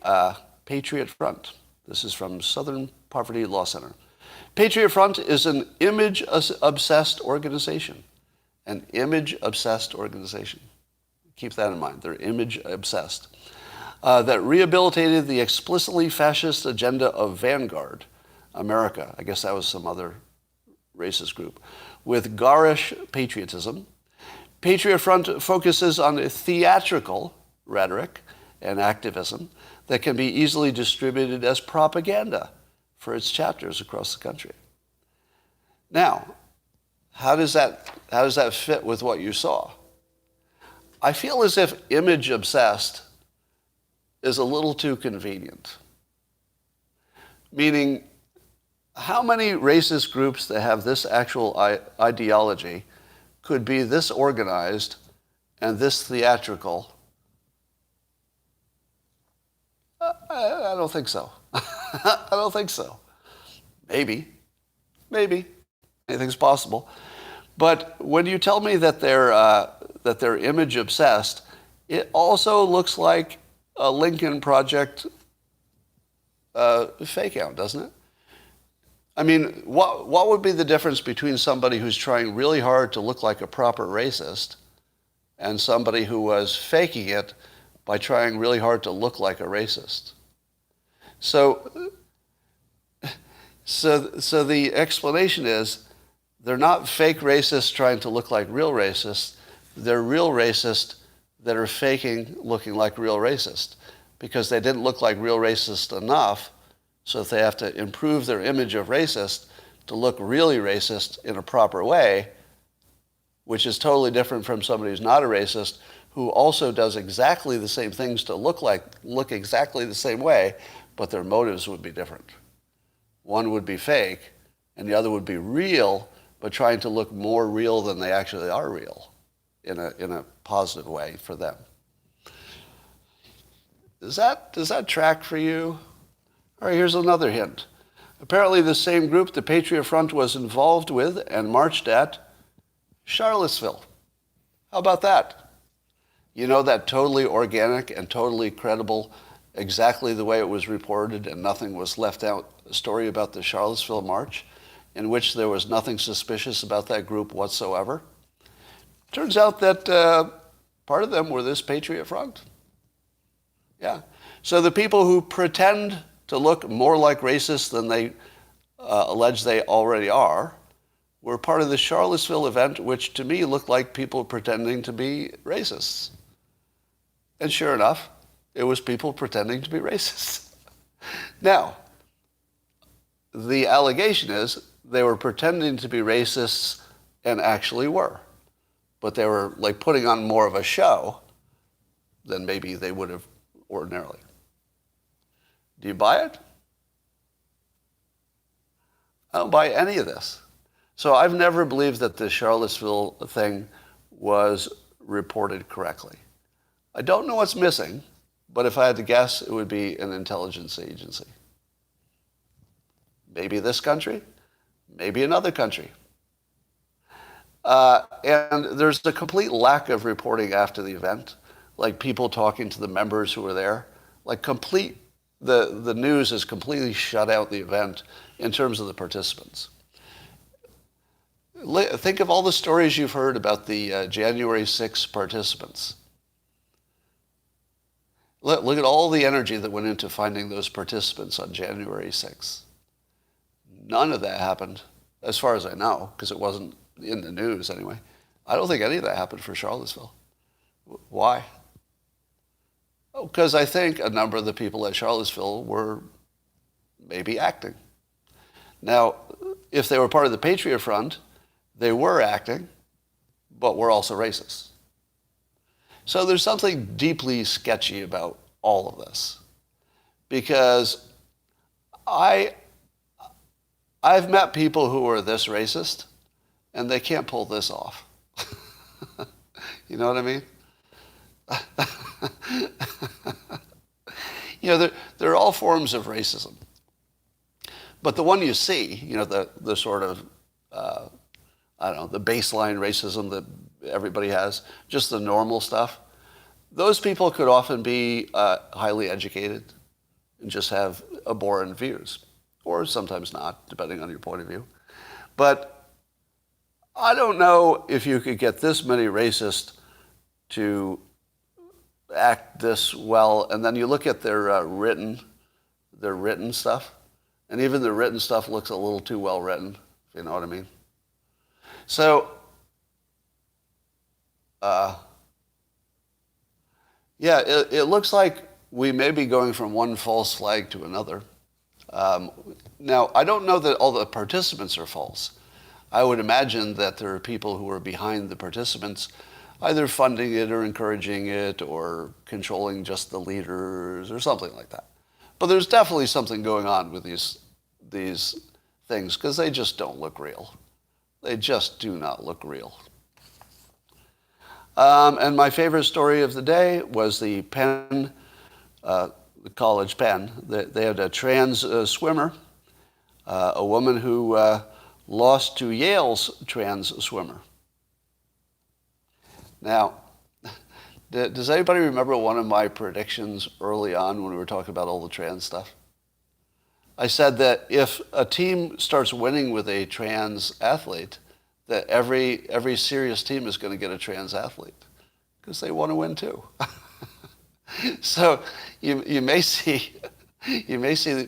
Patriot Front. This is from Southern Poverty Law Center. Patriot Front is an image-obsessed organization. An image-obsessed organization. Keep that in mind. They're image-obsessed. That rehabilitated the explicitly fascist agenda of Vanguard, America. I guess that was some other racist group. With garish patriotism. Patriot Front focuses on theatrical rhetoric and activism that can be easily distributed as propaganda for its chapters across the country. Now, how does that fit with what you saw? I feel as if image obsessed is a little too convenient. Meaning, how many racist groups that have this actual ideology could be this organized and this theatrical? I don't think so. I don't think so. Maybe. Anything's possible. But when you tell me that they're image obsessed, it also looks like a Lincoln Project fake out, doesn't it? I mean, what would be the difference between somebody who's trying really hard to look like a proper racist and somebody who was faking it by trying really hard to look like a racist? So the explanation is they're not fake racists trying to look like real racists. They're real racists that are faking looking like real racist because they didn't look like real racist enough, so if they have to improve their image of racist to look really racist in a proper way, which is totally different from somebody who's not a racist, who also does exactly the same things to look exactly the same way, but their motives would be different. One would be fake, and the other would be real, but trying to look more real than they actually are real in a positive way for them. Does that track for you? All right, here's another hint. Apparently the same group the Patriot Front was involved with and marched at Charlottesville. How about that? You know, that totally organic and totally credible, exactly the way it was reported and nothing was left out, story about the Charlottesville March, in which there was nothing suspicious about that group whatsoever. Turns out that part of them were this Patriot Front. Yeah. So the people who pretend to look more like racists than they allege they already are were part of the Charlottesville event, which to me looked like people pretending to be racists. And sure enough, it was people pretending to be racists. Now, the allegation is they were pretending to be racists and actually were. But they were like putting on more of a show than maybe they would have ordinarily. Do you buy it? I don't buy any of this. So I've never believed that the Charlottesville thing was reported correctly. I don't know what's missing, but if I had to guess, it would be an intelligence agency. Maybe this country, maybe another country. And there's a complete lack of reporting after the event, like people talking to the members who were there. Like the news has completely shut out the event in terms of the participants. Think of all the stories you've heard about the January 6th participants. Look at all the energy that went into finding those participants on January 6th. None of that happened, as far as I know, because it wasn't in the news anyway. I don't think any of that happened for Charlottesville. Why? Oh, because I think a number of the people at Charlottesville were maybe acting. Now, if they were part of the Patriot Front, they were acting, but were also racist. So there's something deeply sketchy about all of this, because I've met people who are this racist, and they can't pull this off. You know what I mean? You know, they're all forms of racism. But the one you see, you know, the sort of, I don't know, the baseline racism that everybody has, just the normal stuff, those people could often be highly educated and just have abhorrent views, or sometimes not, depending on your point of view. But I don't know if you could get this many racists to act this well, and then you look at their written stuff, and even the written stuff looks a little too well written, if you know what I mean. So, yeah, it looks like we may be going from one false flag to another. Now, I don't know that all the participants are false. I would imagine that there are people who are behind the participants, either funding it or encouraging it or controlling just the leaders or something like that. But there's definitely something going on with these things, because they just don't look real. They just do not look real. And my favorite story of the day was the Penn, the college Penn. They had a trans swimmer, a woman who lost to Yale's trans swimmer. Now, does anybody remember one of my predictions early on when we were talking about all the trans stuff? I said that if a team starts winning with a trans athlete, that every serious team is going to get a trans athlete, because they want to win too. So you may see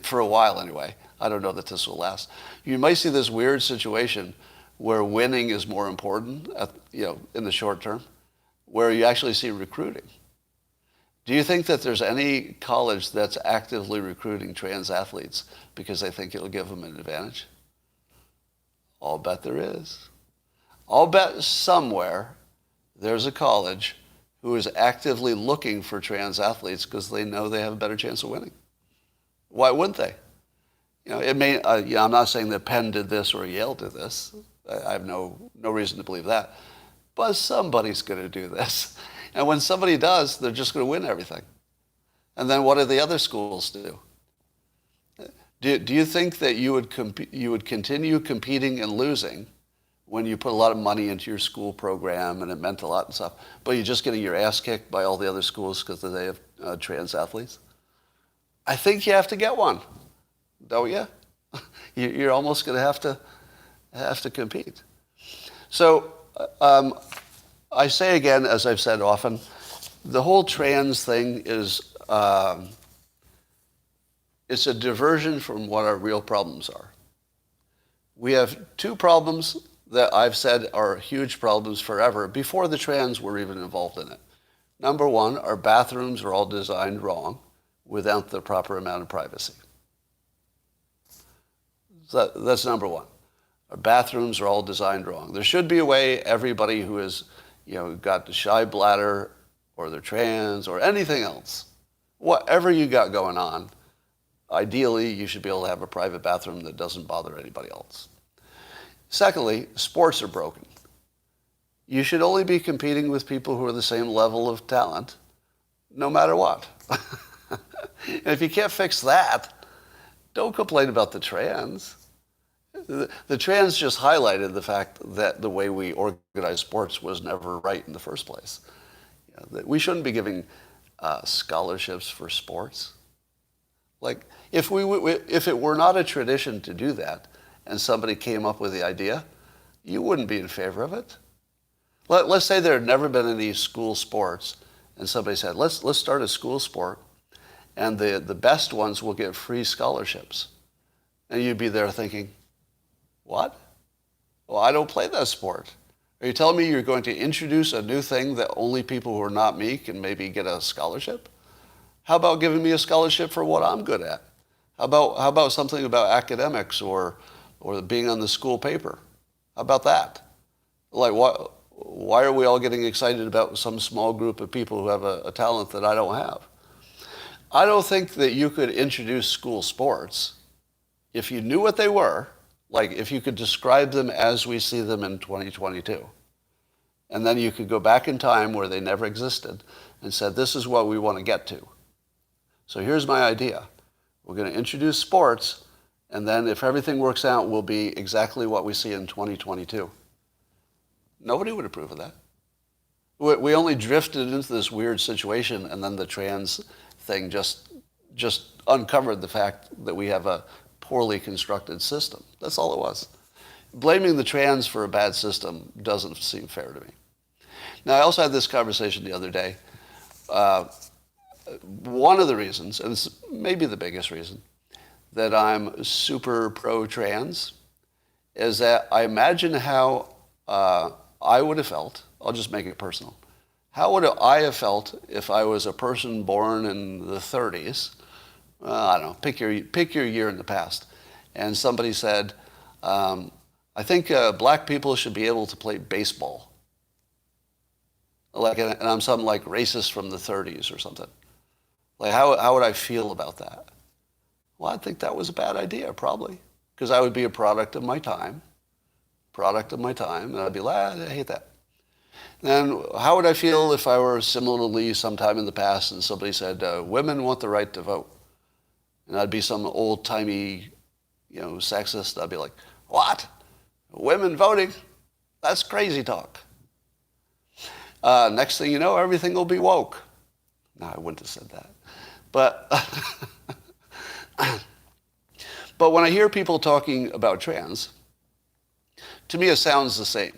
for a while anyway, I don't know that this will last, you might see this weird situation where winning is more important in the short term, where you actually see recruiting. Do you think that there's any college that's actively recruiting trans athletes because they think it'll give them an advantage? I'll bet there is. I'll bet somewhere there's a college who is actively looking for trans athletes because they know they have a better chance of winning. Why wouldn't they? It may. I'm not saying that Penn did this or Yale did this. I have no reason to believe that. But somebody's going to do this, and when somebody does, they're just going to win everything. And then what do the other schools do? Do you think that you would continue competing and losing when you put a lot of money into your school program and it meant a lot and stuff, but you're just getting your ass kicked by all the other schools because they have trans athletes? I think you have to get one, don't you? You're almost going to have to compete. So I say again, as I've said often, the whole trans thing is it's a diversion from what our real problems are. We have two problems that I've said are huge problems forever, before the trans were even involved in it. Number one, our bathrooms are all designed wrong without the proper amount of privacy. So that's number one. Our bathrooms are all designed wrong. There should be a way everybody who is, got the shy bladder or they're trans or anything else, whatever you got going on, ideally you should be able to have a private bathroom that doesn't bother anybody else. Secondly, sports are broken. You should only be competing with people who are the same level of talent, no matter what. And if you can't fix that, don't complain about the trans. The trans just highlighted the fact that the way we organize sports was never right in the first place. That we shouldn't be giving scholarships for sports. Like, if it were not a tradition to do that, and somebody came up with the idea, you wouldn't be in favor of it. Let's say there had never been any school sports, and somebody said, let's start a school sport, and the best ones will get free scholarships. And you'd be there thinking, what? Well, I don't play that sport. Are you telling me you're going to introduce a new thing that only people who are not me can maybe get a scholarship? How about giving me a scholarship for what I'm good at? How about something about academics or being on the school paper? How about that? Like, why are we all getting excited about some small group of people who have a talent that I don't have? I don't think that you could introduce school sports if you knew what they were, like if you could describe them as we see them in 2022. And then you could go back in time where they never existed and said, this is what we want to get to. So here's my idea. We're going to introduce sports, and then if everything works out, we'll be exactly what we see in 2022. Nobody would approve of that. We only drifted into this weird situation, and then the trans thing just uncovered the fact that we have a poorly constructed system. That's all it was. Blaming the trans for a bad system doesn't seem fair to me. Now, I also had this conversation the other day. One of the reasons, and it's maybe the biggest reason, that I'm super pro-trans is that I imagine how I would have felt. I'll just make it personal. How would I have felt if I was a person born in the 30s? I don't know, pick your year in the past. And somebody said, I think black people should be able to play baseball. And I'm something like racist from the 30s or something. Like, how would I feel about that? Well, I think that was a bad idea, probably, because I would be a product of my time, and I'd be like, I hate that. Then how would I feel if I were similarly sometime in the past and somebody said, women want the right to vote? And I'd be some old-timey, sexist. I'd be like, what? Women voting? That's crazy talk. Next thing you know, everything will be woke. No, I wouldn't have said that. But but when I hear people talking about trans, to me it sounds the same.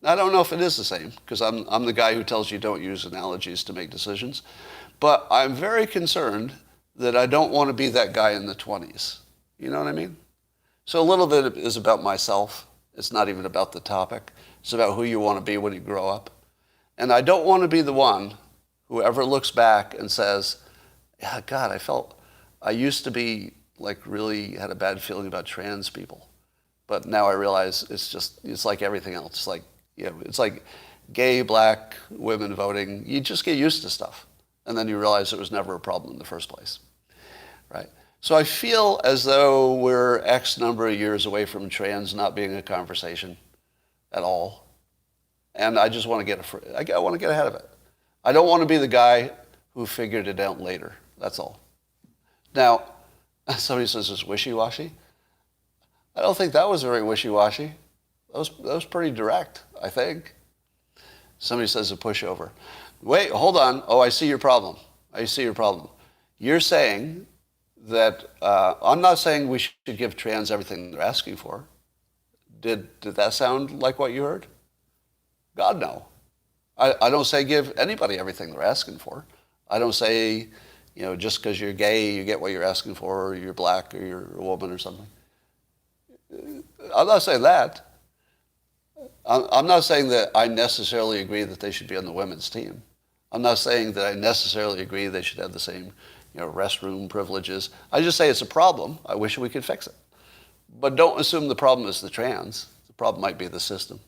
Now, I don't know if it is the same, because I'm the guy who tells you don't use analogies to make decisions. But I'm very concerned that I don't want to be that guy in the 20s. You know what I mean? So a little bit is about myself. It's not even about the topic. It's about who you want to be when you grow up. And I don't want to be the one who ever looks back and says, yeah, God, I used to be really had a bad feeling about trans people. But now I realize it's like everything else. It's like gay, black women voting, you just get used to stuff. And then you realize it was never a problem in the first place, right? So I feel as though we're X number of years away from trans not being a conversation at all. And I just want to I want to get ahead of it. I don't want to be the guy who figured it out later. That's all. Now, somebody says it's wishy-washy. I don't think that was very wishy-washy. That was pretty direct, I think. Somebody says a pushover. Wait, hold on. Oh, I see your problem. I see your problem. You're saying that, I'm not saying we should give trans everything they're asking for. Did that sound like what you heard? God, no. I don't say give anybody everything they're asking for. I don't say, just because you're gay, you get what you're asking for, or you're black, or you're a woman or something. I'm not saying that. I'm not saying that I necessarily agree that they should be on the women's team. I'm not saying that I necessarily agree they should have the same, restroom privileges. I just say it's a problem. I wish we could fix it. But don't assume the problem is the trans. The problem might be the system.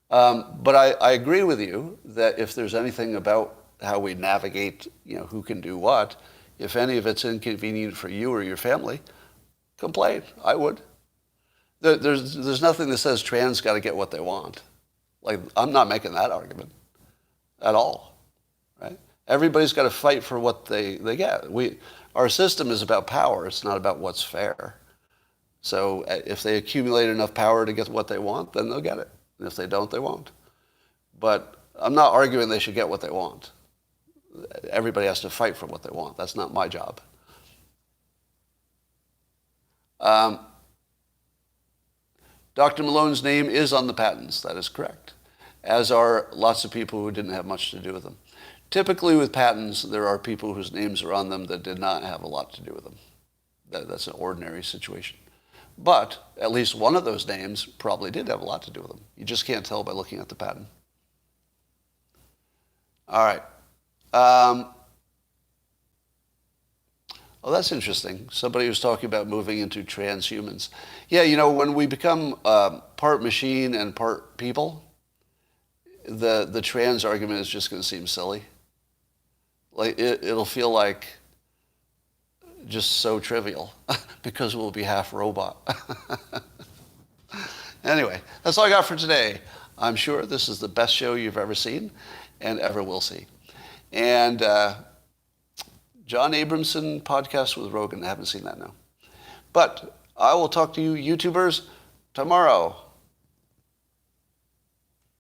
But I agree with you that if there's anything about how we navigate, who can do what, if any of it's inconvenient for you or your family, complain. I would. There's nothing that says trans got to get what they want. Like, I'm not making that argument at all, right? Everybody's got to fight for what they get. Our system is about power. It's not about what's fair. So if they accumulate enough power to get what they want, then they'll get it. And if they don't, they won't. But I'm not arguing they should get what they want. Everybody has to fight for what they want. That's not my job. Dr. Malone's name is on the patents. That is correct. As are lots of people who didn't have much to do with them. Typically with patents, there are people whose names are on them that did not have a lot to do with them. That's an ordinary situation. But at least one of those names probably did have a lot to do with them. You just can't tell by looking at the patent. All right. Oh, that's interesting. Somebody was talking about moving into transhumans. Yeah, when we become part machine and part people, the trans argument is just going to seem silly. Like it'll feel like just so trivial because we'll be half robot. Anyway, that's all I got for today. I'm sure this is the best show you've ever seen and ever will see. And John Abramson podcast with Rogan. I haven't seen that now. But I will talk to you YouTubers tomorrow.